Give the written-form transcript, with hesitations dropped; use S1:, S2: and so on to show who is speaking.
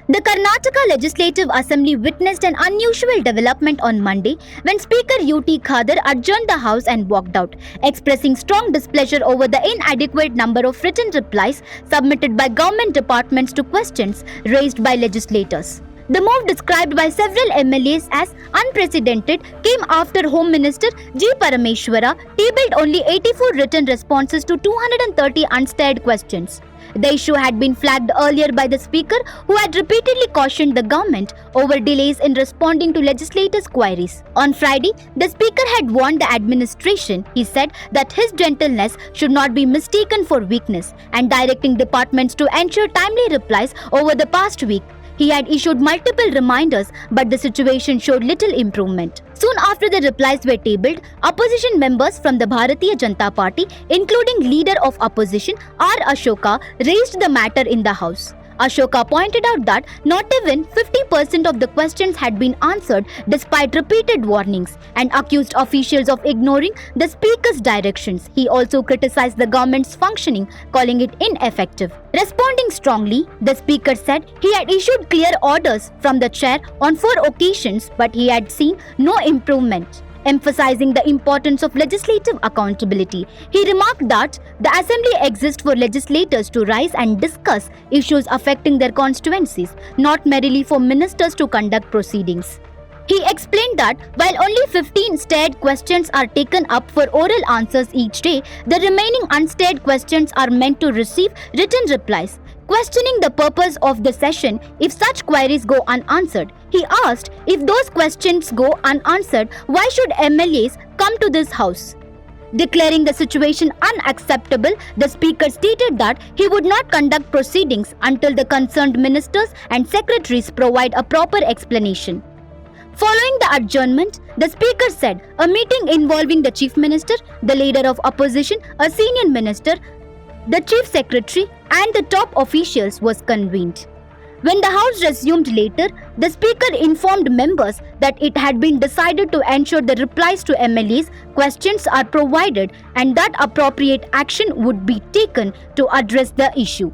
S1: The Karnataka Legislative Assembly witnessed an unusual development on Monday when Speaker UT Khader adjourned the House and walked out, expressing strong displeasure over the inadequate number of written replies submitted by government departments to questions raised by legislators. The move, described by several MLAs as unprecedented, came after Home Minister G. Parameshwara tabled only 84 written responses to 230 unstarred questions. The issue had been flagged earlier by the Speaker, who had repeatedly cautioned the government over delays in responding to legislators' queries. On Friday, the Speaker had warned the administration. He said that his gentleness should not be mistaken for weakness, and directing departments to ensure timely replies over the past week. He had issued multiple reminders, but the situation showed little improvement. Soon after the replies were tabled, opposition members from the Bharatiya Janata Party, including leader of opposition R. Ashoka, raised the matter in the House. Ashoka pointed out that not even 50% of the questions had been answered despite repeated warnings, and accused officials of ignoring the Speaker's directions. He also criticized the government's functioning, calling it ineffective. Responding strongly, the Speaker said he had issued clear orders from the chair on 4 occasions, but he had seen no improvement. Emphasizing the importance of legislative accountability, he remarked that the Assembly exists for legislators to rise and discuss issues affecting their constituencies, not merely for ministers to conduct proceedings. He explained that while only 15 starred questions are taken up for oral answers each day, the remaining unstarred questions are meant to receive written replies. Questioning the purpose of the session if such queries go unanswered, he asked, if those questions go unanswered, why should MLAs come to this House? Declaring the situation unacceptable, the Speaker stated that he would not conduct proceedings until the concerned ministers and secretaries provide a proper explanation. Following the adjournment, the Speaker said a meeting involving the Chief Minister, the Leader of Opposition, a senior minister, the Chief Secretary and the top officials was convened. When the House resumed later, the Speaker informed members that it had been decided to ensure the replies to MLAs' questions are provided and that appropriate action would be taken to address the issue.